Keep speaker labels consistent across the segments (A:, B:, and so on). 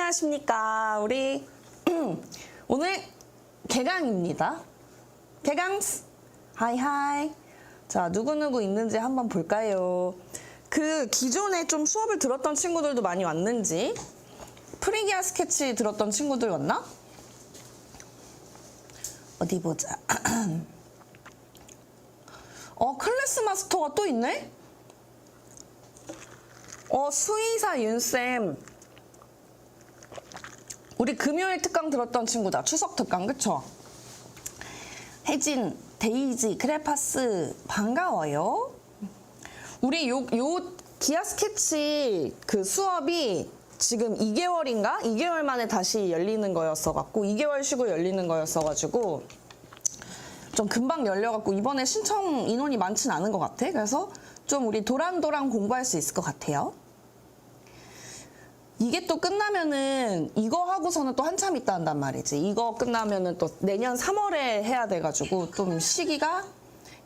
A: 안녕하십니까. 우리 오늘 개강입니다. 개강스 하이하이. 자, 누구누구 있는지 한번 볼까요? 그 기존에 좀 수업을 들었던 친구들도 많이 왔는지, 프리기아 스케치 들었던 친구들 왔나? 어디 보자. 클래스 마스터가 또 있네? 수의사 윤쌤. 우리 금요일 특강 들었던 친구다. 추석 특강, 그쵸? 혜진, 데이지, 크레파스, 반가워요. 우리 요 기아 스케치 그 수업이 지금 2개월인가? 2개월 만에 다시 열리는 거였어갖고, 2개월 쉬고 열리는 거였어가지고, 좀 금방 열려갖고, 이번에 신청 인원이 많진 않은 것 같아. 그래서 좀 우리 도란도란 공부할 수 있을 것 같아요. 이게 또 끝나면은 이거 하고서는 또 한참 있다 한단 말이지. 이거 끝나면은 또 내년 3월에 해야 돼가지고 좀 시기가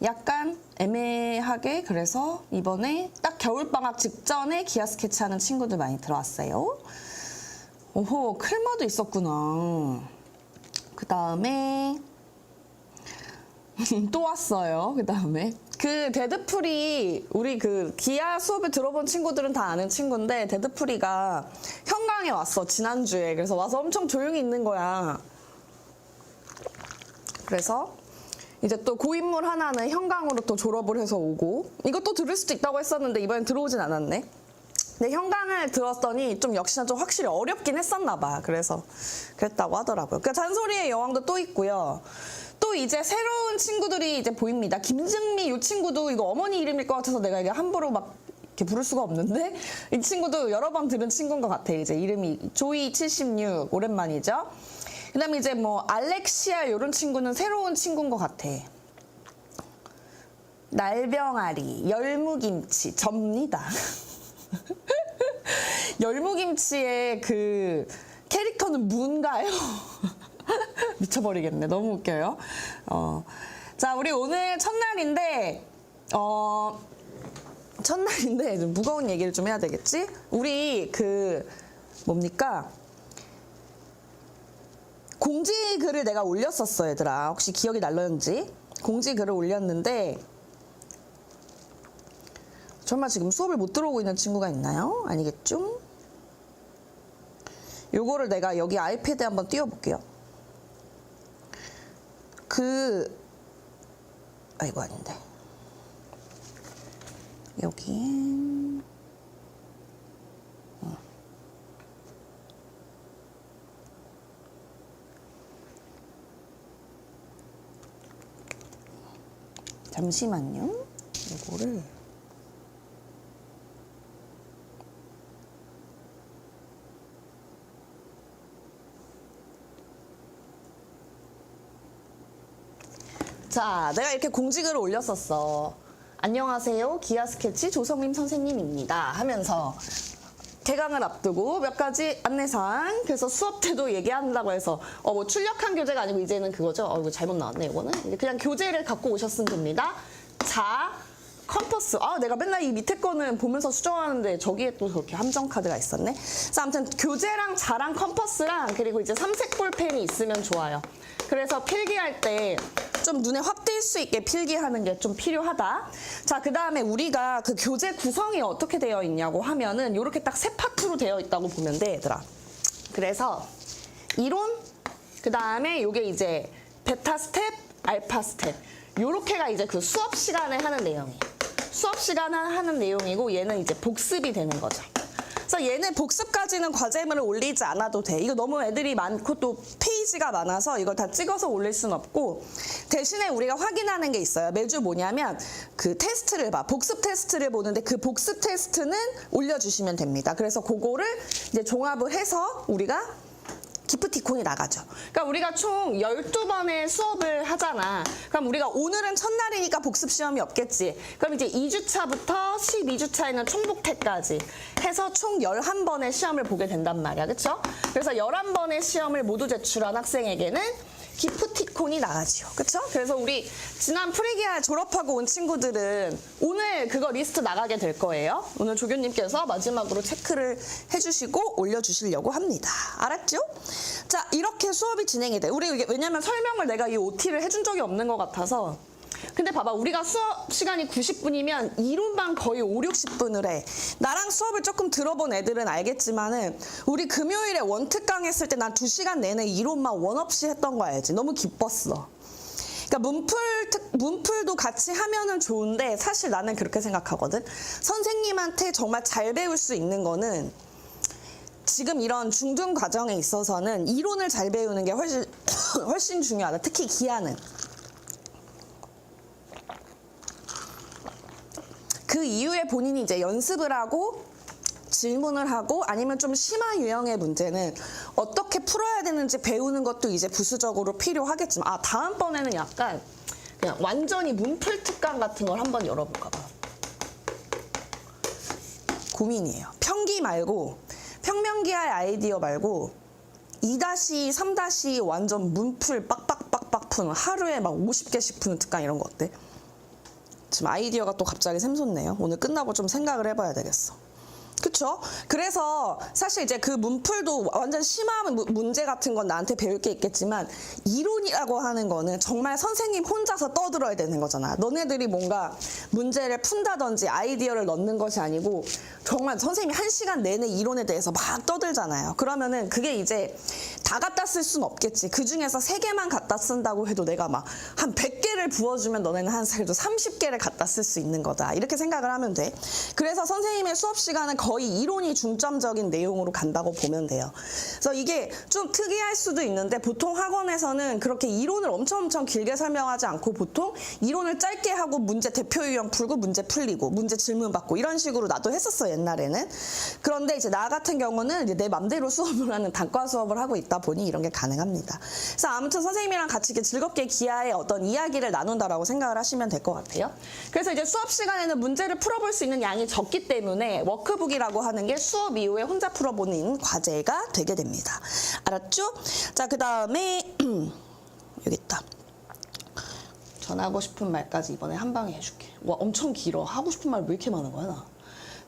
A: 약간 애매하게, 그래서 이번에 딱 겨울방학 직전에 기아 스케치 하는 친구들 많이 들어왔어요. 오호, 클마도 있었구나. 그 다음에 또 왔어요. 그 다음에 그 데드풀이, 우리 그 기아 수업을 들어본 친구들은 다 아는 친구인데, 데드풀이가 현강에 왔어, 지난주에. 그래서 와서 엄청 조용히 있는 거야. 그래서 이제 또 고인물 하나는 현강으로 또 졸업을 해서 오고, 이것도 들을 수도 있다고 했었는데 이번엔 들어오진 않았네. 근데 현강을 들었더니 좀 역시나 좀 확실히 어렵긴 했었나 봐. 그래서 그랬다고 하더라고요. 그러니까 잔소리의 여왕도 또 있고요. 또 이제 새로운 친구들이 이제 보입니다. 김증미, 이 친구도 이거 어머니 이름일 것 같아서 내가 이게 함부로 막 이렇게 부를 수가 없는데, 이 친구도 여러 번 들은 친구인 것 같아. 이제 이름이 조이76, 오랜만이죠. 그 다음에 이제 뭐 알렉시아 이런 친구는 새로운 친구인 것 같아. 날병아리, 열무김치, 접니다. 열무김치의 그 캐릭터는 뭔가요? 미쳐버리겠네. 너무 웃겨요. 자, 우리 오늘 첫날인데, 첫날인데 좀 무거운 얘기를 좀 해야 되겠지? 우리 그 뭡니까? 공지글을 내가 올렸었어, 얘들아. 혹시 기억이 날렸는지? 공지글을 올렸는데, 정말 지금 수업을 못 들어오고 있는 친구가 있나요? 아니겠죠? 요거를 내가 여기 아이패드에 한번 띄워볼게요. 아이고, 아닌데. 여기. 잠시만요. 이거를. 자, 내가 이렇게 공지글을 올렸었어. 안녕하세요, 기아 스케치 조성림 선생님입니다 하면서 개강을 앞두고 몇 가지 안내사항, 그래서 수업 때도 얘기한다고 해서 뭐 출력한 교재가 아니고 이제는 그거죠. 이거 잘못 나왔네. 이거는 이제 그냥 교재를 갖고 오셨으면 됩니다. 자, 컴퍼스. 내가 맨날 이 밑에 거는 보면서 수정하는데 저기에 또 저렇게 함정 카드가 있었네. 자, 아무튼 교재랑 자랑 컴퍼스랑, 그리고 이제 삼색 볼펜이 있으면 좋아요. 그래서 필기할 때 좀 눈에 확 띌 수 있게 필기하는 게 좀 필요하다. 자, 그 다음에 우리가 그 교재 구성이 어떻게 되어 있냐고 하면은 이렇게 딱 세 파트로 되어 있다고 보면 돼, 얘들아. 그래서 이론, 그 다음에 요게 이제 베타 스텝, 알파 스텝. 요렇게가 이제 그 수업 시간에 하는 내용이에요. 수업 시간에 하는 내용이고, 얘는 이제 복습이 되는 거죠. 그래서 얘는 복습까지는 과제물을 올리지 않아도 돼. 이거 너무 애들이 많고 또 페이지가 많아서 이걸 다 찍어서 올릴 순 없고, 대신에 우리가 확인하는 게 있어요. 매주 뭐냐면 그 테스트를 봐. 복습 테스트를 보는데 그 복습 테스트는 올려주시면 됩니다. 그래서 그거를 이제 종합을 해서 우리가 기프티콘이 나가죠. 그러니까 우리가 총 12번의 수업을 하잖아. 그럼 우리가 오늘은 첫날이니까 복습 시험이 없겠지. 그럼 이제 2주차부터 12주차에는 총복태까지 해서 총 11번의 시험을 보게 된단 말이야. 그쵸? 그래서 11번의 시험을 모두 제출한 학생에게는 기프티콘이 나가지요. 그쵸? 그래서 우리 지난 프리기아 졸업하고 온 친구들은 오늘 그거 리스트 나가게 될 거예요. 오늘 조교님께서 마지막으로 체크를 해주시고 올려주시려고 합니다. 알았죠? 자, 이렇게 수업이 진행이 돼. 우리 왜냐면 설명을 내가 이 OT를 해준 적이 없는 것 같아서. 근데 봐봐, 우리가 수업 시간이 90분이면 이론만 거의 5, 60분을 해. 나랑 수업을 조금 들어본 애들은 알겠지만은 우리 금요일에 원특강 했을 때 난 2시간 내내 이론만 원 없이 했던 거 알지? 너무 기뻤어. 그러니까 문풀도 같이 하면은 좋은데 사실 나는 그렇게 생각하거든. 선생님한테 정말 잘 배울 수 있는 거는 지금 이런 중등 과정에 있어서는 이론을 잘 배우는 게 훨씬 중요하다. 특히 기하는. 그 이후에 본인이 이제 연습을 하고 질문을 하고 아니면 좀 심화 유형의 문제는 어떻게 풀어야 되는지 배우는 것도 이제 부수적으로 필요하겠지만 다음번에는 약간 그냥 완전히 문풀 특강 같은 걸 한번 열어볼까 봐. 고민이에요. 평기 말고 평면기하의 아이디어 말고 2-, 3- 완전 문풀 빡빡빡빡 푸는 하루에 막 50개씩 푸는 특강 이런 거 어때? 지금 아이디어가 또 갑자기 샘솟네요. 오늘 끝나고 좀 생각을 해봐야 되겠어. 그쵸? 그래서 사실 이제 그 문풀도 완전 심한 문제 같은 건 나한테 배울 게 있겠지만 이론이라고 하는 거는 정말 선생님 혼자서 떠들어야 되는 거잖아. 너네들이 뭔가 문제를 푼다든지 아이디어를 넣는 것이 아니고 정말 선생님이 1시간 내내 이론에 대해서 막 떠들잖아요. 그러면은 그게 이제 다 갖다 쓸 수는 없겠지. 그 중에서 3개만 갖다 쓴다고 해도 내가 막 한 100개를 부어주면 너네는 한 30개를 갖다 쓸 수 있는 거다. 이렇게 생각을 하면 돼. 그래서 선생님의 수업 시간은 거의 이론이 중점적인 내용으로 간다고 보면 돼요. 그래서 이게 좀 특이할 수도 있는데 보통 학원에서는 그렇게 이론을 엄청 길게 설명하지 않고 보통 이론을 짧게 하고 문제 대표 유형 풀고 문제 풀리고 문제 질문 받고 이런 식으로 나도 했었어 옛날에는. 그런데 이제 나 같은 경우는 이제 내 맘대로 수업을 하는 단과 수업을 하고 있다 보니 이런 게 가능합니다. 그래서 아무튼 선생님이랑 같이 이렇게 즐겁게 기하의 어떤 이야기를 나눈다라고 생각을 하시면 될 것 같아요. 그래서 이제 수업 시간에는 문제를 풀어볼 수 있는 양이 적기 때문에 워크북이라고 하는 게 수업 이후에 혼자 풀어보는 과제가 되게 됩니다. 알았죠? 자, 그 다음에 여기 있다. 전하고 싶은 말까지 이번에 한 방에 해줄게. 와, 엄청 길어. 하고 싶은 말 왜 이렇게 많은 거야, 나?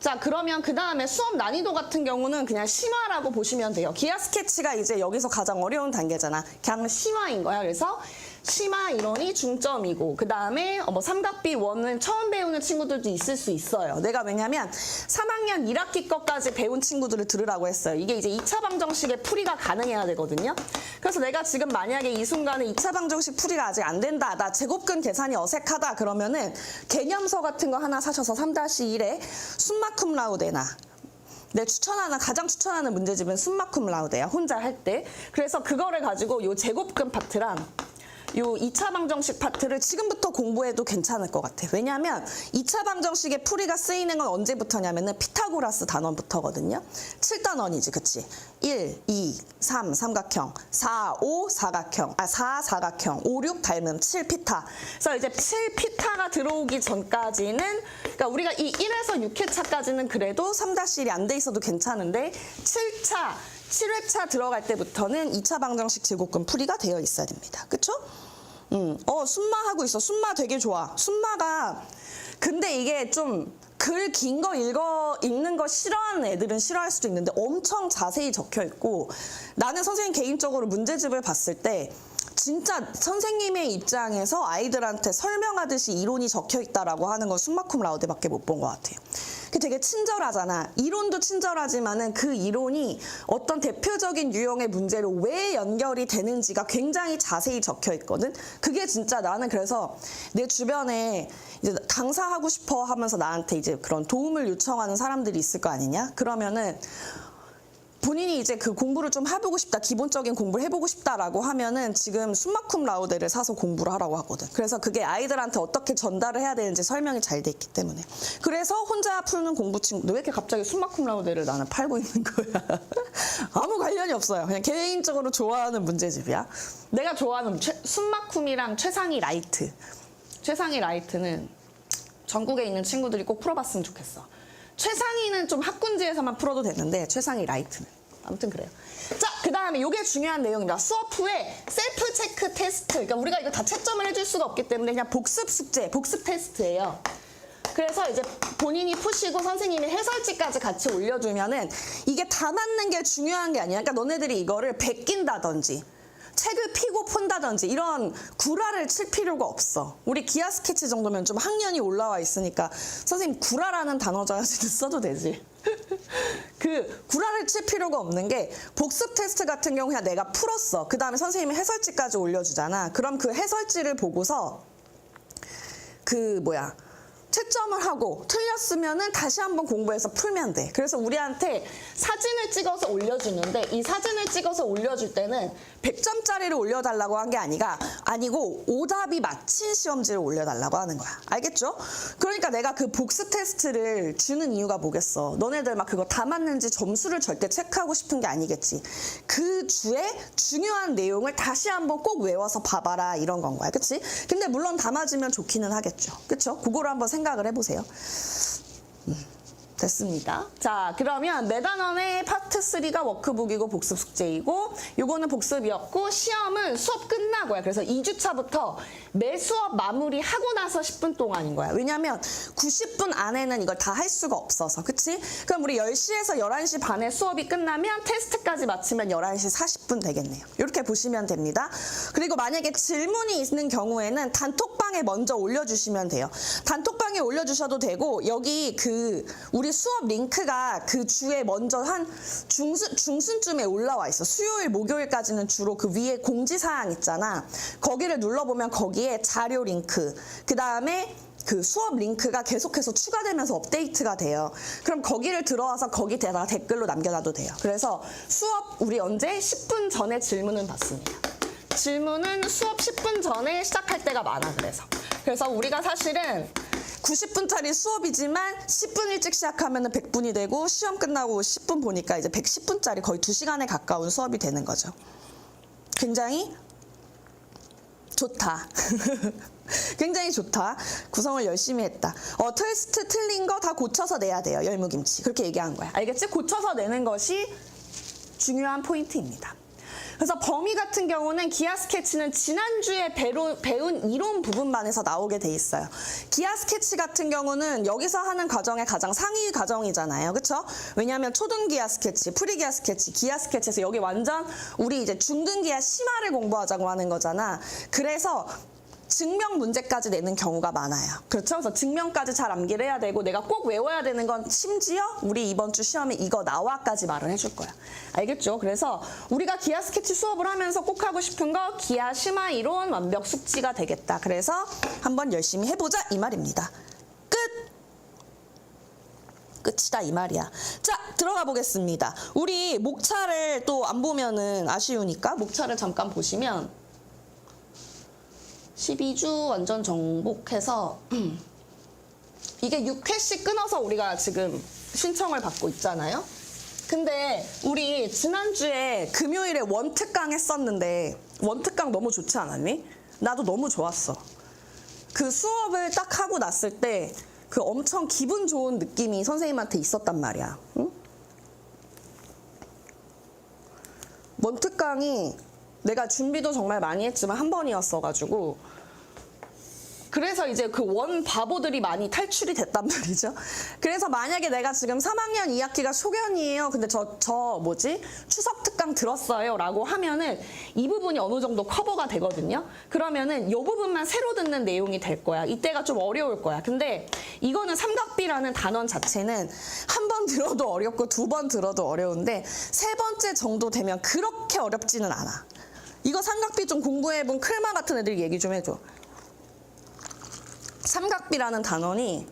A: 자, 그러면 그 다음에 수업 난이도 같은 경우는 그냥 심화라고 보시면 돼요. 기하 스케치가 이제 여기서 가장 어려운 단계잖아. 그냥 심화인 거야. 그래서 심화 이론이 중점이고 그 다음에 뭐 삼각비 원은 처음 배우는 친구들도 있을 수 있어요. 내가 왜냐면 3학년 1학기 것까지 배운 친구들을 들으라고 했어요. 이게 이제 2차 방정식의 풀이가 가능해야 되거든요. 그래서 내가 지금 만약에 이 순간에 2차 방정식 풀이가 아직 안 된다. 나 제곱근 계산이 어색하다. 그러면은 개념서 같은 거 하나 사셔서 3-1에 숨마쿰 라우데나 가장 추천하는 문제집은 숨마쿰 라우데야. 혼자 할 때. 그래서 그거를 가지고 요 제곱근 파트랑 요 2차 방정식 파트를 지금부터 공부해도 괜찮을 것 같아. 왜냐면 2차 방정식의 풀이가 쓰이는 건 언제부터냐면은 피타고라스 단원부터거든요. 7단원이지, 그치? 1, 2, 3, 삼각형, 4, 5, 사각형, 4, 사각형, 5, 6 닮음, 7 피타. 그래서 이제 7 피타가 들어오기 전까지는, 그러니까 우리가 이 1에서 6회차까지는 그래도 3-1이 안 돼 있어도 괜찮은데 7회차 들어갈 때부터는 2차 방정식 제곱근 풀이가 되어 있어야 됩니다. 그쵸? 순마 하고 있어. 순마 되게 좋아. 순마가 근데 이게 좀 글 긴 거 읽는 거 싫어하는 애들은 싫어할 수도 있는데 엄청 자세히 적혀 있고 나는 선생님 개인적으로 문제집을 봤을 때 진짜 선생님의 입장에서 아이들한테 설명하듯이 이론이 적혀 있다라고 하는 건 숨마쿰 라우데밖에 못 본 것 같아요. 되게 친절하잖아. 이론도 친절하지만은 그 이론이 어떤 대표적인 유형의 문제로 왜 연결이 되는지가 굉장히 자세히 적혀 있거든. 그게 진짜 나는 그래서 내 주변에 이제 강사하고 싶어 하면서 나한테 이제 그런 도움을 요청하는 사람들이 있을 거 아니냐? 그러면은 본인이 이제 그 공부를 좀 해보고 싶다, 기본적인 공부를 해보고 싶다라고 하면은 지금 숨마쿰 라우데를 사서 공부를 하라고 하거든. 그래서 그게 아이들한테 어떻게 전달을 해야 되는지 설명이 잘 돼 있기 때문에. 그래서 혼자 푸는 공부 친구들 왜 이렇게 갑자기 숨마쿰 라우데를 나는 팔고 있는 거야? 아무 관련이 없어요. 그냥 개인적으로 좋아하는 문제집이야. 내가 좋아하는 숨마쿰이랑 최상위 라이트. 최상위 라이트는 전국에 있는 친구들이 꼭 풀어봤으면 좋겠어. 최상위는 좀 학군지에서만 풀어도 되는데 최상위 라이트는 아무튼 그래요. 자, 그 다음에 이게 중요한 내용입니다. 수업 후에 셀프 체크 테스트. 그러니까 우리가 이거 다 채점을 해줄 수가 없기 때문에 그냥 복습 숙제, 복습 테스트예요. 그래서 이제 본인이 푸시고 선생님이 해설지까지 같이 올려주면은 이게 다 맞는 게 중요한 게 아니야. 그러니까 너네들이 이거를 베낀다든지 책을 피고 푼다든지 이런 구라를 칠 필요가 없어. 우리 기하 스케치 정도면 좀 학년이 올라와 있으니까 선생님 구라라는 단어 자체도 써도 되지. 그 구라를 칠 필요가 없는 게 복습 테스트 같은 경우 그냥 내가 풀었어. 그 다음에 선생님이 해설지까지 올려주잖아. 그럼 그 해설지를 보고서 채점을 하고 틀렸으면은 다시 한번 공부해서 풀면 돼. 그래서 우리한테 사진을 찍어서 올려주는데 이 사진을 찍어서 올려줄 때는 100점짜리를 올려달라고 한 게 아니고 오답이 맞힌 시험지를 올려달라고 하는 거야. 알겠죠? 그러니까 내가 그 복습 테스트를 주는 이유가 뭐겠어. 너네들 막 그거 다 맞는지 점수를 절대 체크하고 싶은 게 아니겠지. 그 주에 중요한 내용을 다시 한번 꼭 외워서 봐봐라 이런 건 거야. 그치? 근데 물론 다 맞으면 좋기는 하겠죠. 그쵸? 그거를 한번 생각을 해보세요. 됐습니다. 자, 그러면 네 단원의 파트 3가 워크북이고 복습 숙제이고 요거는 복습이었고 시험은 수업 끝나고야. 그래서 2주차부터 매 수업 마무리하고 나서 10분 동안인 거야. 왜냐면 90분 안에는 이걸 다 할 수가 없어서. 그치? 그럼 우리 10시에서 11시 반에 수업이 끝나면 테스트까지 마치면 11시 40분 되겠네요. 이렇게 보시면 됩니다. 그리고 만약에 질문이 있는 경우에는 단톡방에 먼저 올려주시면 돼요. 단톡방에 올려주셔도 되고 여기 우리 수업 링크가 그 주에 먼저 한 중순쯤에 올라와 있어. 수요일, 목요일까지는 주로 그 위에 공지사항 있잖아. 거기를 눌러보면 거기에 자료 링크, 그 다음에 그 수업 링크가 계속해서 추가되면서 업데이트가 돼요. 그럼 거기를 들어와서 거기다가 댓글로 남겨놔도 돼요. 그래서 수업 우리 언제 10분 전에 질문은 받습니다. 질문은 수업 10분 전에 시작할 때가 많아. 그래서 우리가 사실은 90분짜리 수업이지만 10분 일찍 시작하면 100분이 되고 시험 끝나고 10분 보니까 이제 110분짜리 거의 2시간에 가까운 수업이 되는 거죠. 굉장히 좋다. 굉장히 좋다. 구성을 열심히 했다. 테스트 틀린 거 다 고쳐서 내야 돼요. 열무김치. 그렇게 얘기한 거야. 알겠지? 고쳐서 내는 것이 중요한 포인트입니다. 그래서 범위 같은 경우는 기하 스케치는 지난주에 배운 이론 부분만 해서 나오게 돼 있어요. 기하 스케치 같은 경우는 여기서 하는 과정의 가장 상위 과정이잖아요. 그쵸? 왜냐하면 초등 기하 스케치, 프리 기하 스케치, 기하 스케치에서 여기 완전 우리 이제 중등 기하 심화를 공부하자고 하는 거잖아. 그래서 증명 문제까지 내는 경우가 많아요. 그렇죠? 그래서 증명까지 잘 암기를 해야 되고 내가 꼭 외워야 되는 건 심지어 우리 이번 주 시험에 이거 나와까지 말을 해줄 거야. 알겠죠? 그래서 우리가 기하 스케치 수업을 하면서 꼭 하고 싶은 거 기하 심화 이론 완벽 숙지가 되겠다. 그래서 한번 열심히 해보자 이 말입니다. 끝이다 이 말이야. 자, 들어가 보겠습니다. 우리 목차를 또 안 보면은 아쉬우니까 목차를 잠깐 보시면 12주 완전 정복해서 이게 6회씩 끊어서 우리가 지금 신청을 받고 있잖아요. 근데 우리 지난주에 금요일에 원특강 했었는데 원특강 너무 좋지 않았니? 나도 너무 좋았어. 그 수업을 딱 하고 났을 때 그 엄청 기분 좋은 느낌이 선생님한테 있었단 말이야. 응? 원특강이 내가 준비도 정말 많이 했지만 한 번이었어가지고 그래서 이제 그 원 바보들이 많이 탈출이 됐단 말이죠. 그래서 만약에 내가 지금 3학년 2학기가 소견이에요. 근데 추석 특강 들었어요 라고 하면은 이 부분이 어느 정도 커버가 되거든요. 그러면은 이 부분만 새로 듣는 내용이 될 거야. 이때가 좀 어려울 거야. 근데 이거는 삼각비라는 단원 자체는 한 번 들어도 어렵고 두 번 들어도 어려운데 세 번째 정도 되면 그렇게 어렵지는 않아. 이거 삼각비 좀 공부해본 클마 같은 애들 얘기 좀 해줘. 삼각비라는 단원이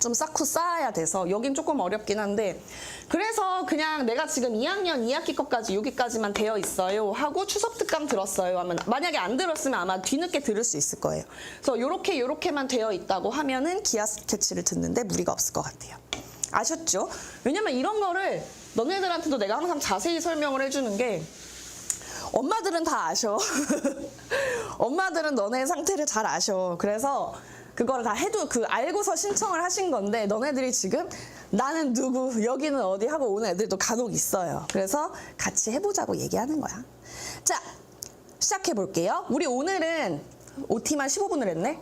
A: 좀 쌓고 쌓아야 돼서 여긴 조금 어렵긴 한데 그래서 그냥 내가 지금 2학년 2학기 것까지 여기까지만 되어 있어요 하고 추석 특강 들었어요 하면 만약에 안 들었으면 아마 뒤늦게 들을 수 있을 거예요. 그래서 요렇게만 되어 있다고 하면은 기하 스케치를 듣는데 무리가 없을 것 같아요. 아셨죠? 왜냐면 이런 거를 너네들한테도 내가 항상 자세히 설명을 해주는 게 엄마들은 다 아셔. 엄마들은 너네 상태를 잘 아셔. 그래서 그거를 다 해도 알고서 신청을 하신 건데 너네들이 지금 나는 누구 여기는 어디 하고 오는 애들도 간혹 있어요. 그래서 같이 해보자고 얘기하는 거야. 자, 시작해 볼게요. 우리 오늘은 OT만 15분을 했네.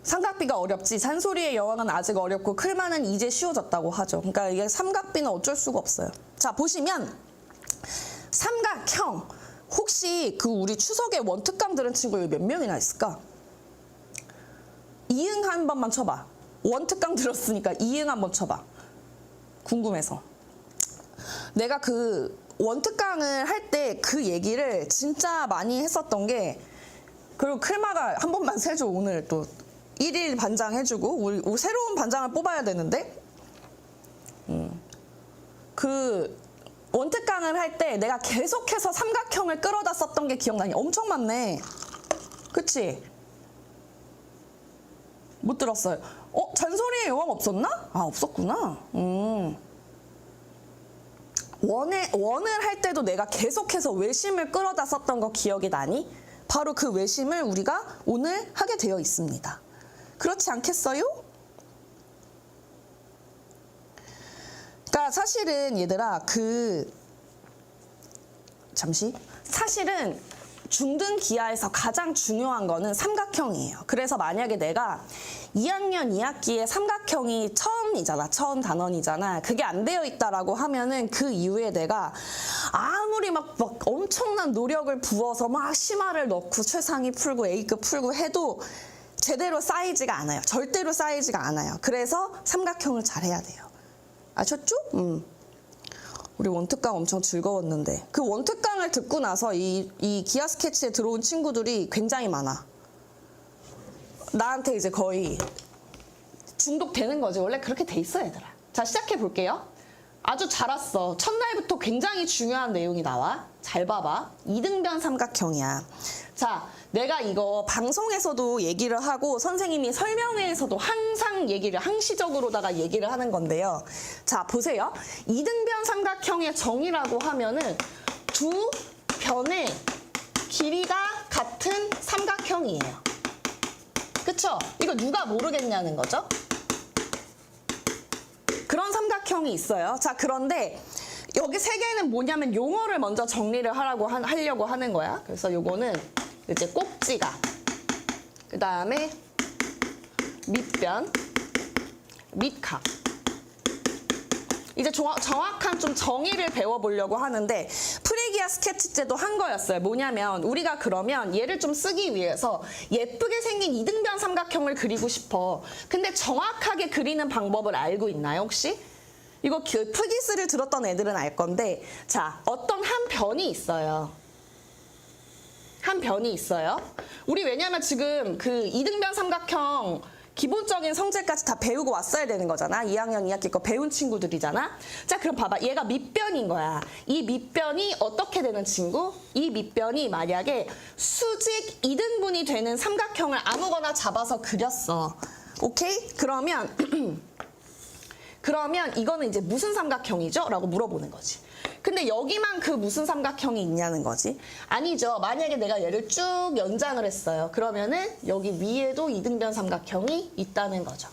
A: 삼각비가 어렵지 잔소리의 여왕은 아직 어렵고 클만은 이제 쉬워졌다고 하죠. 그러니까 이게 삼각비는 어쩔 수가 없어요. 자, 보시면 삼각형 혹시 우리 추석에 원특강 들은 친구 몇 명이나 있을까? 이응 한 번만 쳐봐. 원특강 들었으니까 이응 한번 쳐봐. 궁금해서. 내가 원특강을 할 때 그 얘기를 진짜 많이 했었던 게, 그리고 클마가 한 번만 세줘. 오늘 또 1일 반장 해주고 우리 새로운 반장을 뽑아야 되는데 원특강을 할 때 내가 계속해서 삼각형을 끌어다 썼던 게 기억나니? 엄청 많네. 그치? 못 들었어요. 잔소리의 여왕 없었나? 아, 없었구나. 원을 할 때도 내가 계속해서 외심을 끌어다 썼던 거 기억이 나니? 바로 그 외심을 우리가 오늘 하게 되어 있습니다. 그렇지 않겠어요? 그러니까 사실은 얘들아 사실은 중등 기하에서 가장 중요한 거는 삼각형이에요. 그래서 만약에 내가 2학년 2학기에 삼각형이 처음 단원이잖아. 그게 안 되어 있다라고 하면은 그 이후에 내가 아무리 막 엄청난 노력을 부어서 막 심화를 넣고 최상위 풀고 A급 풀고 해도 제대로 쌓이지가 않아요. 절대로 쌓이지가 않아요. 그래서 삼각형을 잘 해야 돼요. 아셨죠? 우리 원특강 엄청 즐거웠는데 그 원특강을 듣고 나서 이 기아 스케치에 들어온 친구들이 굉장히 많아. 나한테 이제 거의 중독되는 거지. 원래 그렇게 돼 있어, 얘들아. 자, 시작해 볼게요. 아주 잘 왔어. 첫날부터 굉장히 중요한 내용이 나와. 잘 봐봐. 이등변 삼각형이야. 자, 내가 이거 방송에서도 얘기를 하고 선생님이 설명회에서도 항상 항시적으로다가 얘기를 하는 건데요. 자, 보세요. 이등변 삼각형의 정의라고 하면은 두 변의 길이가 같은 삼각형이에요. 그쵸? 이거 누가 모르겠냐는 거죠? 그런 삼각형이 있어요. 자, 그런데 여기 세 개는 뭐냐면 용어를 먼저 정리를 하려고 하는 거야. 그래서 요거는 이제 꼭지각, 그 다음에 밑변, 밑각. 이제 정확한 좀 정의를 배워보려고 하는데 프리기아 스케치 때도 한 거였어요. 뭐냐면 우리가 그러면 얘를 좀 쓰기 위해서 예쁘게 생긴 이등변 삼각형을 그리고 싶어. 근데 정확하게 그리는 방법을 알고 있나요, 혹시? 이거 프기스를 들었던 애들은 알 건데, 자, 어떤 한 변이 있어요. 한 변이 있어요. 우리 왜냐면 지금 이등변 삼각형 기본적인 성질까지 다 배우고 왔어야 되는 거잖아. 2학년 2학기 거 배운 친구들이잖아. 자, 그럼 봐봐. 얘가 밑변인 거야. 이 밑변이 어떻게 되는 친구? 이 밑변이 만약에 수직 2등분이 되는 삼각형을 아무거나 잡아서 그렸어. 오케이? 그러면 이거는 이제 무슨 삼각형이죠? 라고 물어보는 거지. 근데 여기만 무슨 삼각형이 있냐는 거지. 아니죠. 만약에 내가 얘를 쭉 연장을 했어요. 그러면은 여기 위에도 이등변 삼각형이 있다는 거죠.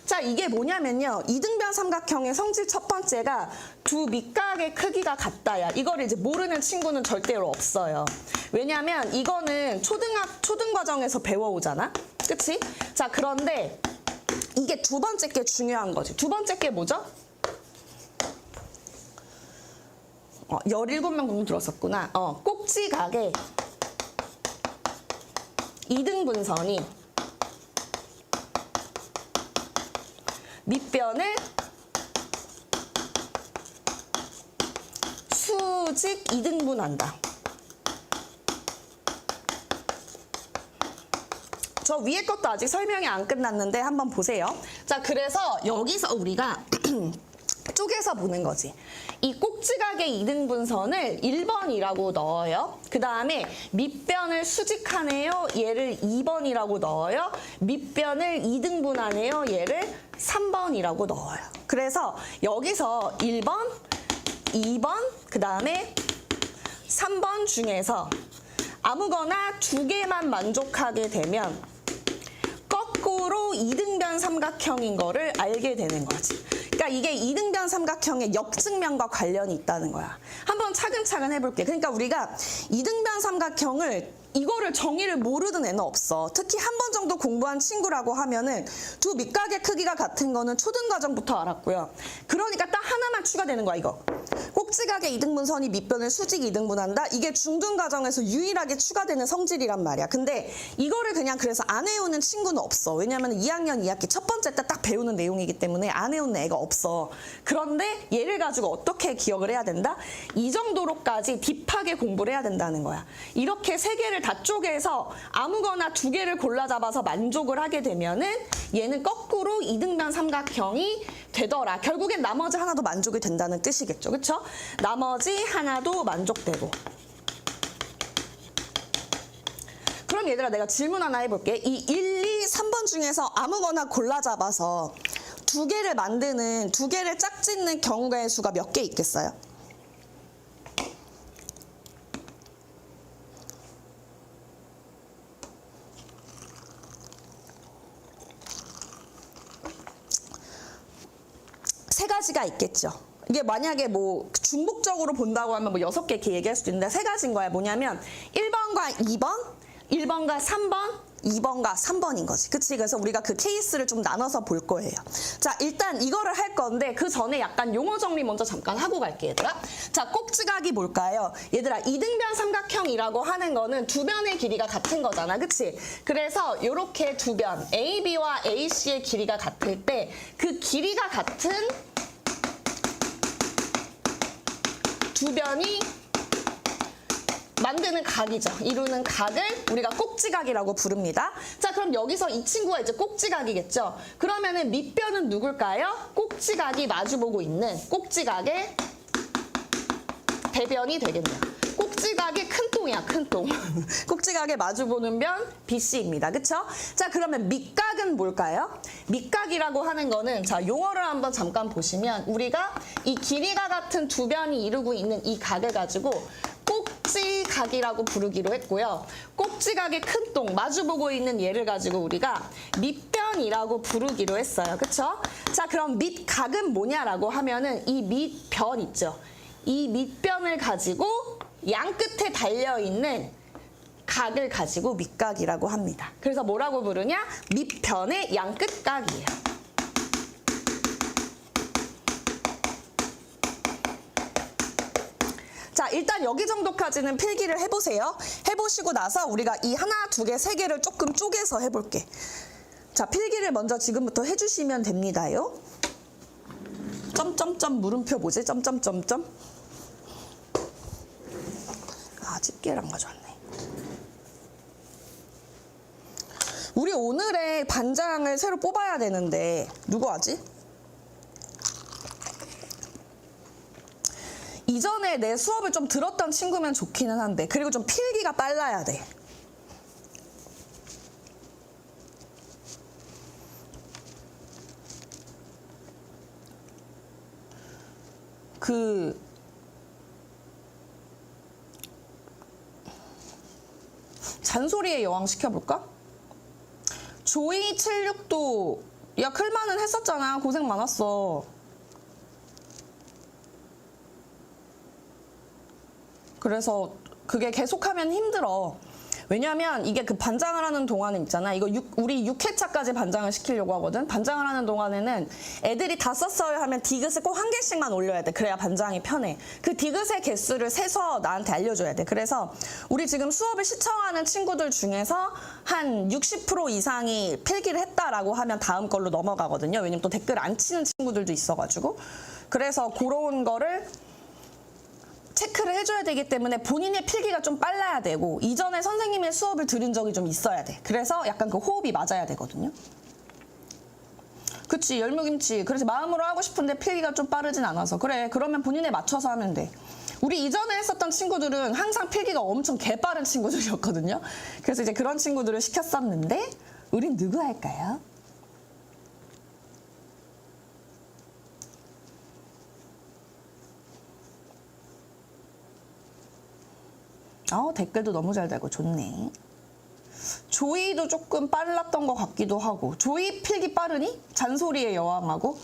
A: 자, 이게 뭐냐면요. 이등변 삼각형의 성질 첫 번째가 두 밑각의 크기가 같다야. 이거를 이제 모르는 친구는 절대로 없어요. 왜냐면 이거는 초등 과정에서 배워오잖아. 그치? 자, 그런데 이게 두 번째 게 중요한 거지. 두 번째 게 뭐죠? 17명 정도 들었었구나. 꼭지각의 이등분선이 밑변을 수직 2등분한다. 저 위에 것도 아직 설명이 안 끝났는데 한번 보세요. 자, 그래서 여기서 우리가 쪼개서 보는 거지. 이 꼭지각의 이등분선을 1번이라고 넣어요. 그 다음에 밑변을 수직하네요. 얘를 2번이라고 넣어요. 밑변을 2등분하네요. 얘를 3번이라고 넣어요. 그래서 여기서 1번, 2번, 그 다음에 3번 중에서 아무거나 두 개만 만족하게 되면 거꾸로 이등변 삼각형인 거를 알게 되는 거지. 그러니까 이게 이등변 삼각형의 역증면과 관련이 있다는 거야. 한번 차근차근 해볼게. 그러니까 우리가 이등변 삼각형을 이거를 정의를 모르는 애는 없어. 특히 한 번 정도 공부한 친구라고 하면은 두 밑각의 크기가 같은 거는 초등과정부터 알았고요. 그러니까 딱 하나만 추가되는 거야, 이거. 꼭지각의 이등분선이 밑변을 수직 이등분한다. 이게 중등과정에서 유일하게 추가되는 성질이란 말이야. 근데 이거를 그냥 그래서 안 외우는 친구는 없어. 왜냐면 2학년 2학기 첫 번째 때 딱 배우는 내용이기 때문에 안 외우는 애가 없어. 그런데 얘를 가지고 어떻게 기억을 해야 된다? 이 정도로까지 딥하게 공부를 해야 된다는 거야. 이렇게 세 개를 다 쪼개서 아무거나 두 개를 골라 잡아서 만족을 하게 되면은 얘는 거꾸로 이등변 삼각형이 되더라. 결국엔 나머지 하나도 만족이 된다는 뜻이겠죠. 그쵸? 나머지 하나도 만족되고. 그럼 얘들아, 내가 질문 하나 해볼게. 이 1, 2, 3번 중에서 아무거나 골라 잡아서 두 개를 만드는, 두 개를 짝짓는 경우의 수가 몇 개 있겠어요? 세 가지가 있겠죠. 이게 만약에 뭐 중복적으로 본다고 하면 뭐 6개 이렇게 얘기할 수도 있는데 세 가지인 거야. 뭐냐면 1번과 2번, 1번과 3번, 2번과 3번인 거지. 그치? 그래서 우리가 그 케이스를 좀 나눠서 볼 거예요. 자, 일단 이거를 할 건데 그 전에 약간 용어 정리 먼저 잠깐 하고 갈게, 얘들아. 자, 꼭지각이 뭘까요? 얘들아, 이등변 삼각형이라고 하는 거는 두 변의 길이가 같은 거잖아. 그치? 그래서 이렇게 두 변, AB와 AC의 길이가 같을 때 그 길이가 같은 두 변이 만드는 각이죠. 이루는 각을 우리가 꼭지각이라고 부릅니다. 자, 그럼 여기서 이 친구가 이제 꼭지각이겠죠. 그러면은 밑변은 누굴까요? 꼭지각이 마주보고 있는 꼭지각의 대변이 되겠네요. 꼭지각이 큰 똥이야, 큰 똥. 꼭지각에 마주보는 변 BC입니다. 그쵸? 자, 그러면 밑각은 뭘까요? 밑각이라고 하는 거는, 자, 용어를 한번 잠깐 보시면 우리가 이 길이가 같은 두 변이 이루고 있는 이 각을 가지고 꼭지각이라고 부르기로 했고요. 꼭지각의 큰 똥, 마주보고 있는 얘를 가지고 우리가 밑변이라고 부르기로 했어요. 그쵸? 자, 그럼 밑각은 뭐냐라고 하면은 이 밑변 있죠? 이 밑변을 가지고 양 끝에 달려있는 각을 가지고 밑각이라고 합니다. 그래서 뭐라고 부르냐? 밑변의 양 끝각이에요. 자, 일단 여기 정도까지는 필기를 해보세요. 해보시고 나서 우리가 이 하나, 두 개, 세 개를 조금 쪼개서 해볼게. 자, 필기를 먼저 지금부터 해주시면 됩니다요. 점점점 물음표 뭐지? 점점점점. 아, 집게를 안 가져왔네. 우리 오늘의 반장을 새로 뽑아야 되는데 누구 하지? 이전에 내 수업을 좀 들었던 친구면 좋기는 한데, 그리고 좀 필기가 빨라야 돼. 잔소리의 여왕 시켜볼까? 조이 76도 야, 클만은 했었잖아. 고생 많았어. 그래서 그게 계속하면 힘들어. 왜냐면 이게 그 반장을 하는 동안은 있잖아. 이거 우리 6회차까지 반장을 시키려고 하거든. 반장을 하는 동안에는 애들이 다 썼어요 하면 디귿을 꼭 한 개씩만 올려야 돼. 그래야 반장이 편해. 그 디귿의 개수를 세서 나한테 알려줘야 돼. 그래서 우리 지금 수업을 시청하는 친구들 중에서 한 60% 이상이 필기를 했다라고 하면 다음 걸로 넘어가거든요. 왜냐면 또 댓글 안 치는 친구들도 있어가지고. 그래서 그런 거를 체크를 해줘야 되기 때문에 본인의 필기가 좀 빨라야 되고, 이전에 선생님의 수업을 들은 적이 좀 있어야 돼. 그래서 약간 그 호흡이 맞아야 되거든요. 그치, 열무김치. 그래서 마음으로 하고 싶은데 필기가 좀 빠르진 않아서. 그래, 그러면 본인에 맞춰서 하면 돼. 우리 이전에 했었던 친구들은 항상 필기가 엄청 개빠른 친구들이었거든요. 그래서 이제 그런 친구들을 시켰었는데, 우린 누구 할까요? 댓글도 너무 잘 달고 좋네. 조이도 조금 빨랐던 것 같기도 하고. 조이 필기 빠르니? 잔소리의 여왕하고.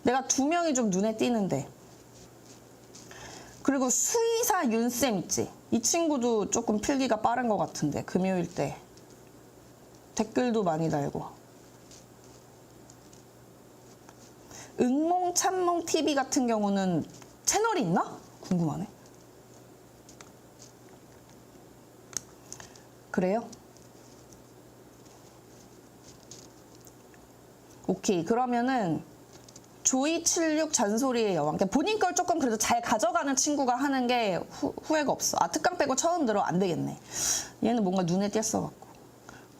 A: 내가 2명이 좀 눈에 띄는데. 그리고 수의사 윤쌤 있지? 이 친구도 조금 필기가 빠른 것 같은데, 금요일 때. 댓글도 많이 달고. 은몽 참몽 TV 같은 경우는 채널이 있나? 궁금하네. 그래요? 오케이. 그러면은 조이76 잔소리의 여왕. 그러니까 본인 걸 조금 그래도 잘 가져가는 친구가 하는 게 후회가 없어. 특강 빼고 처음 들어. 안 되겠네. 얘는 뭔가 눈에 띄었어갖고.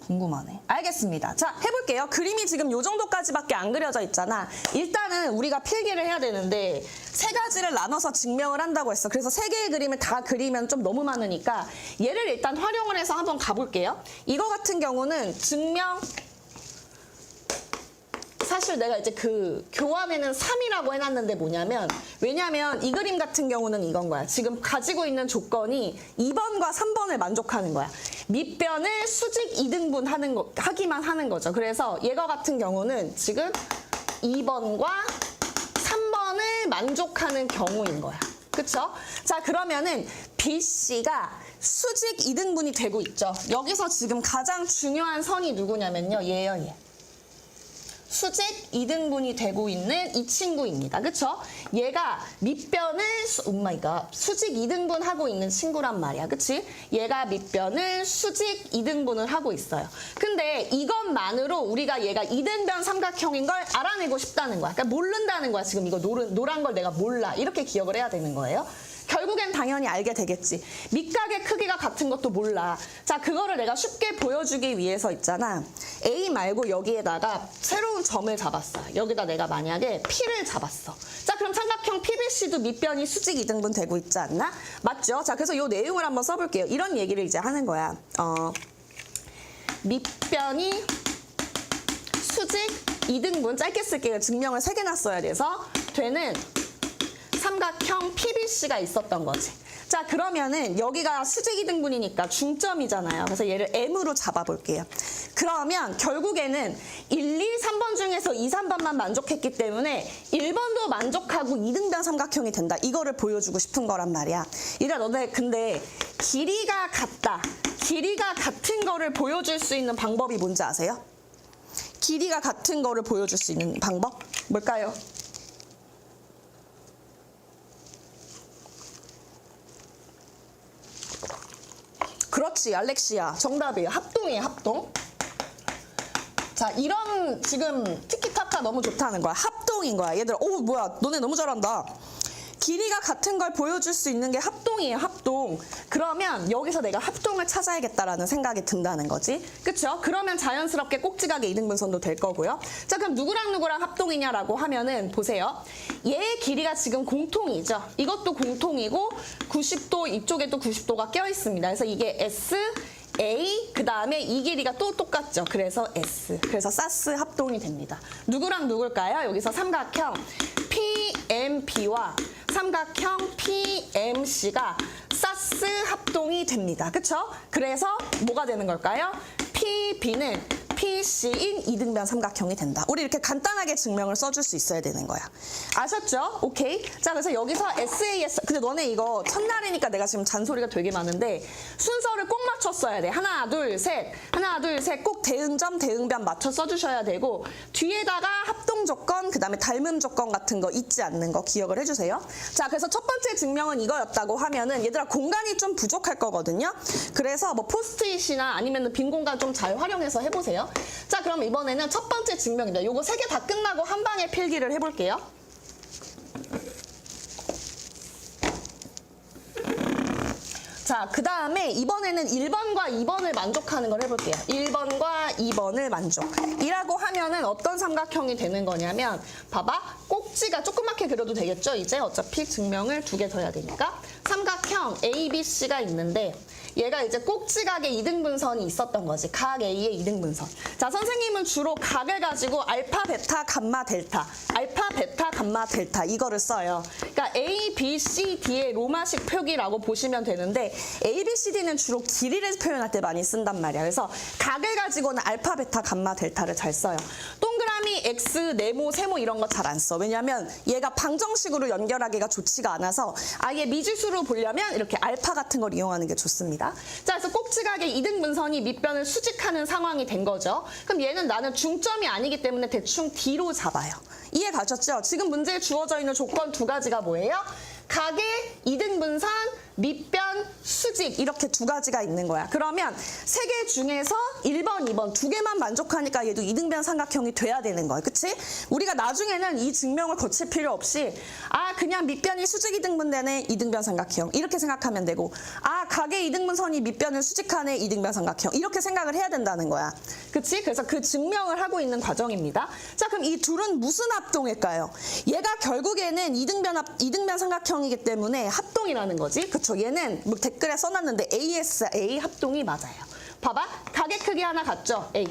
A: 궁금하네. 알겠습니다. 자, 해볼게요. 그림이 지금 요 정도까지밖에 안 그려져 있잖아. 일단은 우리가 필기를 해야 되는데 3가지를 나눠서 증명을 한다고 했어. 그래서 3개의 그림을 다 그리면 좀 너무 많으니까 얘를 일단 활용을 해서 한번 가볼게요. 이거 같은 경우는 증명, 사실 내가 이제 그 교환에는 3이라고 해놨는데 뭐냐면, 왜냐면 이 그림 같은 경우는 이건 거야. 지금 가지고 있는 조건이 2번과 3번을 만족하는 거야. 밑변을 수직 2등분 하기만 하는 거죠. 그래서 얘가 같은 경우는 지금 2번과 3번을 만족하는 경우인 거야. 그쵸? 자, 그러면은 BC가 수직 2등분이 되고 있죠. 여기서 지금 가장 중요한 선이 누구냐면요. 얘예요, 얘. 수직 2등분이 되고 있는 이 친구입니다. 그쵸? 얘가 밑변을 수직 2등분 하고 있는 친구란 말이야. 그치? 얘가 밑변을 수직 2등분을 하고 있어요. 근데 이것만으로 우리가 얘가 2등변 삼각형인 걸 알아내고 싶다는 거야. 그러니까 모른다는 거야. 지금 이거 노란 걸 내가 몰라. 이렇게 기억을 해야 되는 거예요. 결국엔 당연히 알게 되겠지. 밑각의 크기가 같은 것도 몰라. 자, 그거를 내가 쉽게 보여주기 위해서 있잖아. A 말고 여기에다가 새로운 점을 잡았어. 여기다 내가 만약에 P를 잡았어. 자, 그럼 삼각형 PBC도 밑변이 수직 2등분 되고 있지 않나? 맞죠? 자, 그래서 이 내용을 한번 써볼게요. 이런 얘기를 이제 하는 거야. 밑변이 수직 2등분, 짧게 쓸게요. 증명을 3개나 써야 돼서 되는 삼각형 PBC가 있었던 거지. 자, 그러면은 여기가 수직 2등분이니까 중점이잖아요. 그래서 얘를 M으로 잡아볼게요. 그러면 결국에는 1, 2, 3번 중에서 2, 3번만 만족했기 때문에 1번도 만족하고 2등변 삼각형이 된다. 이거를 보여주고 싶은 거란 말이야. 얘들아, 너네 근데 길이가 같다. 길이가 같은 거를 보여줄 수 있는 방법이 뭔지 아세요? 길이가 같은 거를 보여줄 수 있는 방법? 뭘까요? 그렇지, 알렉시아. 정답이에요. 합동이에요, 합동. 자, 이런 지금 티키타카 너무 좋다는 거야. 합동인 거야. 얘들아, 오, 뭐야. 너네 너무 잘한다. 길이가 같은 걸 보여줄 수 있는 게 합동이에요, 합동. 그러면 여기서 내가 합동을 찾아야겠다라는 생각이 든다는 거지. 그쵸? 그러면 자연스럽게 꼭지각의 2등분선도 될 거고요. 자, 그럼 누구랑 누구랑 합동이냐라고 하면은 보세요. 얘의 길이가 지금 공통이죠. 이것도 공통이고 90도, 이쪽에도 90도가 껴 있습니다. 그래서 이게 S, A, 그 다음에 이 길이가 또 똑같죠. 그래서 S. 그래서 사스 합동이 됩니다. 누구랑 누굴까요? 여기서 삼각형 PMB와 삼각형 PMC가 사스 합동이 됩니다. 그쵸? 그래서 뭐가 되는 걸까요? PB는 PC인 2등변 삼각형이 된다. 우리 이렇게 간단하게 증명을 써줄 수 있어야 되는 거야. 아셨죠? 오케이. 자, 그래서 여기서 SAS. 근데 너네 이거 첫날이니까 내가 지금 잔소리가 되게 많은데 순서를 꼭 맞췄어야 돼. 하나, 둘, 셋. 하나, 둘, 셋. 꼭 대응점, 대응변 맞춰 써주셔야 되고 뒤에다가 합동 조건, 그 다음에 닮음 조건 같은 거 잊지 않는 거 기억을 해주세요. 자, 그래서 첫 번째 증명은 이거였다고 하면은 얘들아 공간이 좀 부족할 거거든요. 그래서 뭐 포스트잇이나 아니면 빈 공간 좀 잘 활용해서 해보세요. 자, 그럼 이번에는 첫 번째 증명입니다. 요거 3개 다 끝나고 한 방에 필기를 해볼게요. 자, 그 다음에 이번에는 1번과 2번을 만족하는 걸 해볼게요. 1번과 2번을 만족. 이라고 하면은 어떤 삼각형이 되는 거냐면 봐봐. 꼭지가 조그맣게 그려도 되겠죠? 이제 어차피 증명을 2개 더 해야 되니까. 삼각형 ABC가 있는데 얘가 이제 꼭지각의 이등분선이 있었던 거지. 각 A의 이등분선. 자, 선생님은 주로 각을 가지고 알파, 베타, 감마, 델타. 알파, 베타, 감마, 델타 이거를 써요. 그러니까 A, B, C, D의 로마식 표기라고 보시면 되는데 A, B, C, D는 주로 길이를 표현할 때 많이 쓴단 말이야. 그래서 각을 가지고는 알파, 베타, 감마, 델타를 잘 써요. 동그라미, X, 네모, 세모 이런 거 잘 안 써. 왜냐면 얘가 방정식으로 연결하기가 좋지가 않아서 아예 미지수로 보려면 이렇게 알파 같은 걸 이용하는 게 좋습니다. 자, 그래서 꼭지각의 이등분선이 밑변을 수직하는 상황이 된 거죠. 그럼 얘는 나는 중점이 아니기 때문에 대충 D로 잡아요. 이해 가셨죠? 지금 문제에 주어져 있는 조건 두 가지가 뭐예요? 각의 이등분선, 밑변, 수직 이렇게 두 가지가 있는 거야. 그러면 세 개 중에서 1번, 2번 두 개만 만족하니까 얘도 이등변 삼각형이 돼야 되는 거야. 그치? 우리가 나중에는 이 증명을 거칠 필요 없이 그냥 밑변이 수직 이등분되네 이등변 삼각형 이렇게 생각하면 되고 각의 이등분선이 밑변을 수직하네 이등변 삼각형 이렇게 생각을 해야 된다는 거야. 그치? 그래서 그 증명을 하고 있는 과정입니다. 자, 그럼 이 둘은 무슨 합동일까요? 얘가 결국에는 이등변 삼각형이기 때문에 합동이라는 거지. 그쵸? 얘는 뭐 댓글에 써놨는데 ASA 합동이 맞아요. 봐봐. 각의 크기 하나 같죠? A.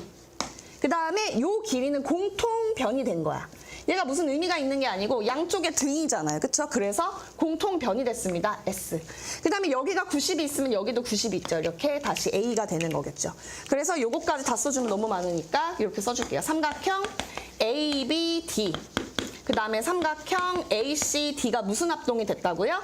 A: 그 다음에 요 길이는 공통변이 된 거야. 얘가 무슨 의미가 있는 게 아니고 양쪽에 등이잖아요. 그쵸? 그래서 공통변이 됐습니다. S. 그 다음에 여기가 90이 있으면 여기도 90이 있죠. 이렇게 다시 A가 되는 거겠죠. 그래서 요거까지 다 써주면 너무 많으니까 이렇게 써줄게요. 삼각형 ABD. 그 다음에 삼각형 ACD가 무슨 합동이 됐다고요?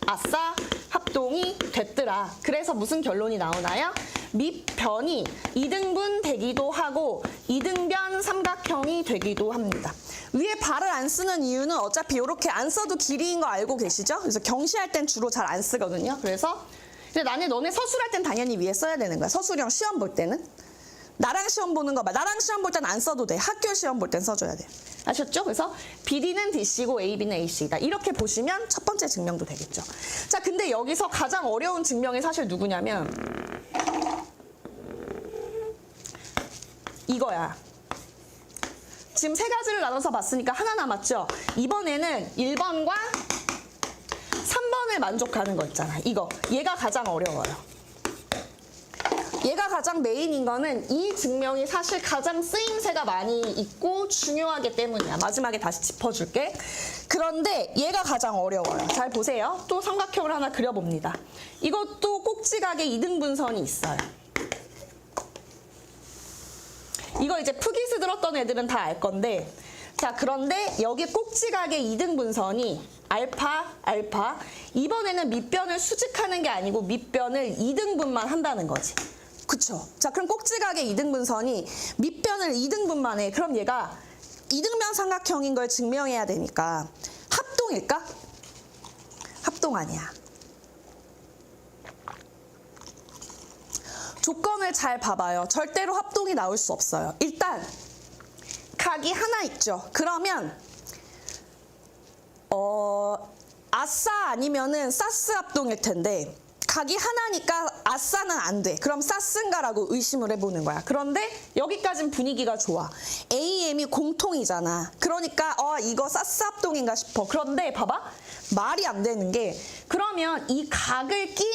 A: 아싸, 합동이 됐더라. 그래서 무슨 결론이 나오나요? 밑변이 이등분 되기도 하고 이등변 삼각형이 되기도 합니다. 위에 발을 안 쓰는 이유는 어차피 이렇게 안 써도 길이인 거 알고 계시죠? 그래서 경시할 땐 주로 잘 안 쓰거든요. 그래서 근데 너네 서술할 땐 당연히 위에 써야 되는 거야. 서술형 시험 볼 때는. 나랑 시험 보는 거 봐. 나랑 시험 볼 땐 안 써도 돼. 학교 시험 볼 땐 써줘야 돼. 아셨죠? 그래서 BD는 DC고 AB는 AC이다. 이렇게 보시면 첫 번째 증명도 되겠죠. 자, 근데 여기서 가장 어려운 증명이 사실 누구냐면 이거야. 지금 세 가지를 나눠서 봤으니까 하나 남았죠? 이번에는 1번과 3번을 만족하는 거 있잖아. 이거. 얘가 가장 어려워요. 얘가 가장 메인인 거는 이 증명이 사실 가장 쓰임새가 많이 있고 중요하기 때문이야. 마지막에 다시 짚어줄게. 그런데 얘가 가장 어려워요. 잘 보세요. 또 삼각형을 하나 그려봅니다. 이것도 꼭지각의 이등분선이 있어요. 이거 이제 푸기스 들었던 애들은 다 알 건데 자, 그런데 여기 꼭지각의 이등분선이 알파 이번에는 밑변을 수직하는 게 아니고 밑변을 이등분만 한다는 거지. 그쵸? 자, 그럼 꼭지각의 이등분선이 밑변을 이등분만 해. 그럼 얘가 이등변 삼각형인 걸 증명해야 되니까 합동일까? 합동 아니야. 조건을 잘 봐봐요. 절대로 합동이 나올 수 없어요. 일단 각이 하나 있죠. 그러면 아싸 아니면은 사스 합동일 텐데 각이 하나니까 아싸는 안 돼. 그럼 사스인가라고 의심을 해보는 거야. 그런데 여기까진 분위기가 좋아. AM이 공통이잖아. 그러니까 이거 사스 합동인가 싶어. 그런데 봐봐. 말이 안 되는 게 그러면 이 각을 낀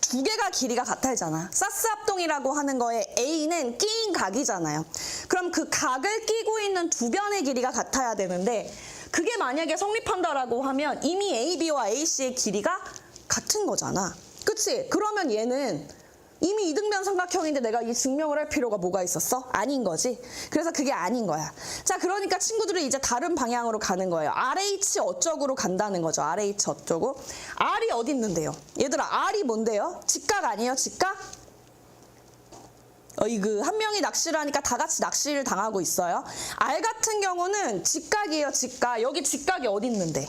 A: 두 개가 길이가 같아야잖아. 사스 합동이라고 하는 거에 A는 낀 각이잖아요. 그럼 그 각을 끼고 있는 두 변의 길이가 같아야 되는데 그게 만약에 성립한다라고 하면 이미 AB와 AC의 길이가 같은 거잖아. 그치? 그러면 얘는 이미 이등변 삼각형인데 내가 이 증명을 할 필요가 뭐가 있었어? 아닌 거지. 그래서 그게 아닌 거야. 자, 그러니까 친구들은 이제 다른 방향으로 가는 거예요. RH 어쪽으로 간다는 거죠. RH 어쪽으로. R이 어디 있는데요? 얘들아, R이 뭔데요? 직각 아니에요? 직각? 어이구, 한 명이 낚시를 하니까 다 같이 낚시를 당하고 있어요. R 같은 경우는 직각이에요. 직각. 여기 직각이 어디 있는데?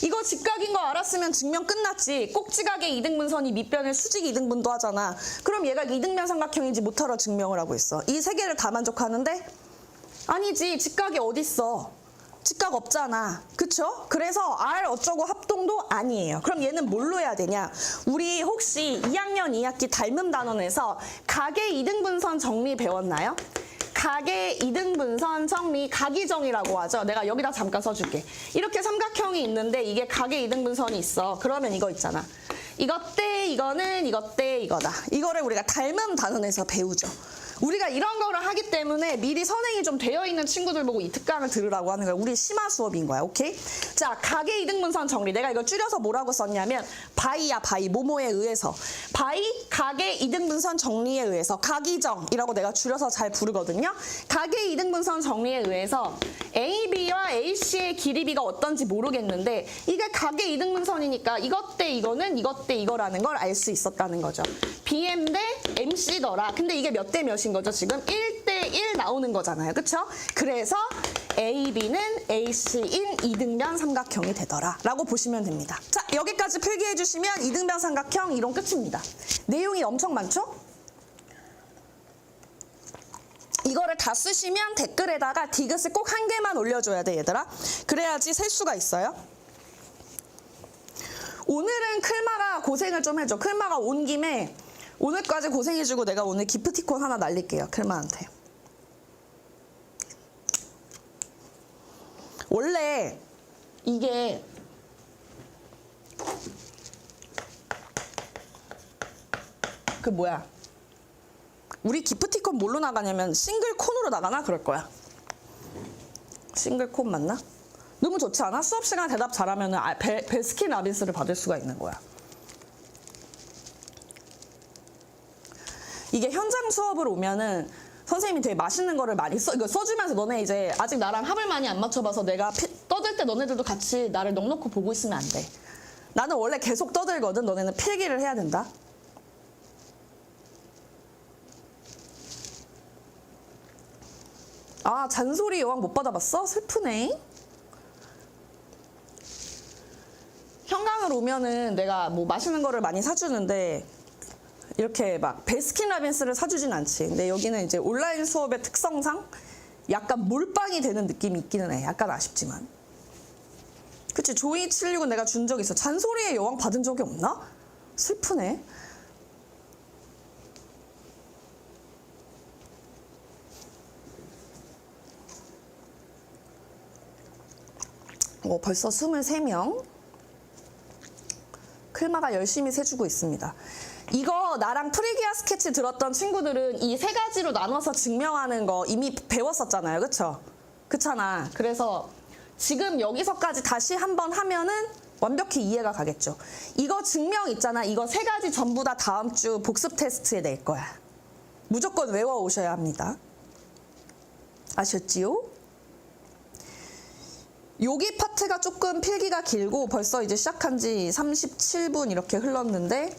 A: 이거 직각인 거 알았으면 증명 끝났지. 꼭지각의 이등분선이 밑변을 수직 이등분도 하잖아. 그럼 얘가 이등변 삼각형인지 못하러 증명을 하고 있어. 이 세 개를 다 만족하는데? 아니지. 직각이 어딨어. 직각 없잖아. 그쵸? 그래서 R 어쩌고 합동도 아니에요. 그럼 얘는 뭘로 해야 되냐? 우리 혹시 2학년 2학기 닮은 단원에서 각의 이등분선 정리 배웠나요? 각의 이등분선 정리, 각이정이라고 하죠. 내가 여기다 잠깐 써줄게. 이렇게 삼각형이 있는데 이게 각의 이등분선이 있어. 그러면 이거 있잖아. 이것 대 이거는 이것 대 이거다. 이거를 우리가 닮은 단원에서 배우죠. 우리가 이런 거를 하기 때문에 미리 선행이 좀 되어 있는 친구들 보고 이 특강을 들으라고 하는 거야. 우리 심화 수업인 거야. 오케이? 자, 가계 이등분선 정리. 내가 이걸 줄여서 뭐라고 썼냐면 바이야, 바이. 뭐뭐에 의해서. 바이 가계 이등분선 정리에 의해서. 가기정이라고 내가 줄여서 잘 부르거든요. 가계 이등분선 정리에 의해서 AB와 AC의 길이비가 어떤지 모르겠는데 이게 가계 이등분선이니까 이것 대 이거는 이것 대 이거라는 걸 알 수 있었다는 거죠. BM 대 MC더라. 근데 이게 몇 대 몇인 거죠? 지금 1대 1 나오는 거잖아요. 그쵸? 그래서 AB는 AC인 이등변 삼각형이 되더라 라고 보시면 됩니다. 자, 여기까지 필기해 주시면 이등변 삼각형 이론 끝입니다. 내용이 엄청 많죠? 이거를 다 쓰시면 댓글에다가 디귿을 꼭 한 개만 올려줘야 돼, 얘들아. 그래야지 셀 수가 있어요. 오늘은 클마가 고생을 좀 해줘. 클마가 온 김에 오늘까지 고생해주고 내가 오늘 기프티콘 하나 날릴게요. 클마한테. 원래 이게 그 뭐야, 우리 기프티콘 뭘로 나가냐면 싱글콘으로 나가나? 그럴 거야. 싱글콘 맞나? 너무 좋지 않아? 수업 시간에 대답 잘하면 베스킨 라빈스를 받을 수가 있는 거야. 이게 현장 수업을 오면은 선생님이 되게 맛있는 거를 많이 이거 써주면서 너네 이제 아직 나랑 합을 많이 안 맞춰봐서 내가 떠들 때 너네들도 같이 나를 넋놓고 보고 있으면 안 돼. 나는 원래 계속 떠들거든. 너네는 필기를 해야 된다. 아, 잔소리 여왕 못 받아봤어? 슬프네. 현강을 오면은 내가 뭐 맛있는 거를 많이 사주는데 이렇게 막 베스킨라빈스를 사주진 않지. 근데 여기는 이제 온라인 수업의 특성상 약간 몰빵이 되는 느낌이 있기는 해. 약간 아쉽지만. 그치? 조이 769는 내가 준 적 있어. 잔소리의 여왕 받은 적이 없나? 슬프네. 벌써 23명. 클마가 열심히 세주고 있습니다. 이거 나랑 프리기아 스케치 들었던 친구들은 이 세 가지로 나눠서 증명하는 거 이미 배웠었잖아요. 그쵸? 그렇잖아. 그래서 지금 여기서까지 다시 한번 하면은 완벽히 이해가 가겠죠. 이거 증명 있잖아. 이거 세 가지 전부 다 다음 주 복습 테스트에 낼 거야. 무조건 외워오셔야 합니다. 아셨지요? 여기 파트가 조금 필기가 길고 벌써 이제 시작한 지 37분 이렇게 흘렀는데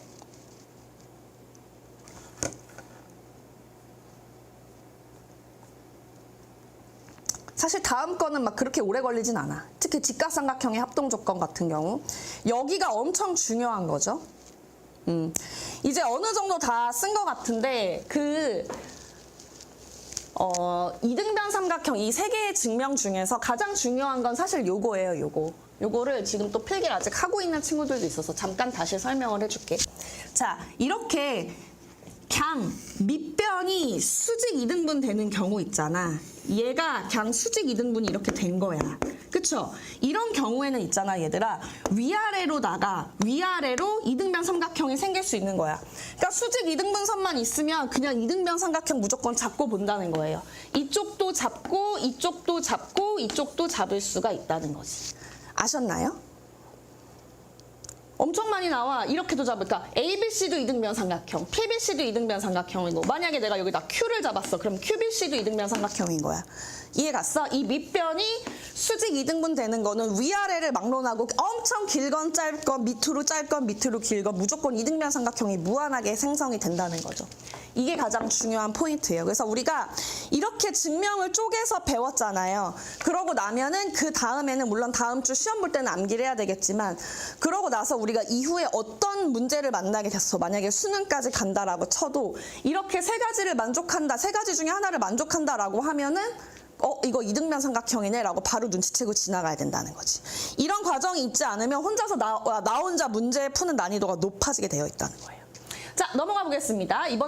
A: 사실 다음 거는 막 그렇게 오래 걸리진 않아. 특히 직각삼각형의 합동조건 같은 경우 여기가 엄청 중요한 거죠. 이제 어느 정도 다 쓴 것 같은데 이등변 삼각형 이 세 개의 증명 중에서 가장 중요한 건 사실 요거예요. 요거를 지금 또 필기를 아직 하고 있는 친구들도 있어서 잠깐 다시 설명을 해줄게. 자, 이렇게 그냥 밑변이 수직 2등분 되는 경우 있잖아. 얘가 그냥 수직 2등분이 이렇게 된 거야. 그쵸? 이런 경우에는 있잖아, 얘들아. 위아래로다가 위아래로 이등변 삼각형이 생길 수 있는 거야. 그러니까 수직 2등분선만 있으면 그냥 이등변 삼각형 무조건 잡고 본다는 거예요. 이쪽도 잡고 이쪽도 잡고 이쪽도 잡을 수가 있다는 거지. 아셨나요? 엄청 많이 나와. 이렇게도 잡을까? ABC도 이등변 삼각형, PBC도 이등변 삼각형이고 만약에 내가 여기다 Q를 잡았어. 그럼 QBC도 이등변 삼각형인 거야. 이해 갔어? 이 밑변이 수직 2등분 되는 거는 위아래를 막론하고 엄청 길건 짧건 밑으로 짧건 밑으로 길건 무조건 이등변 삼각형이 무한하게 생성이 된다는 거죠. 이게 가장 중요한 포인트예요. 그래서 우리가 이렇게 증명을 쪼개서 배웠잖아요. 그러고 나면은 그 다음에는 물론 다음 주 시험 볼 때는 암기를 해야 되겠지만 그러고 나서 우리가 이후에 어떤 문제를 만나게 됐어. 만약에 수능까지 간다라고 쳐도 이렇게 세 가지를 만족한다. 세 가지 중에 하나를 만족한다라고 하면은 이거 이등변 삼각형이네 라고 바로 눈치채고 지나가야 된다는 거지. 이런 과정이 있지 않으면 혼자서 나 혼자 문제 푸는 난이도가 높아지게 되어 있다는 거예요. 자, 넘어가 보겠습니다. 이번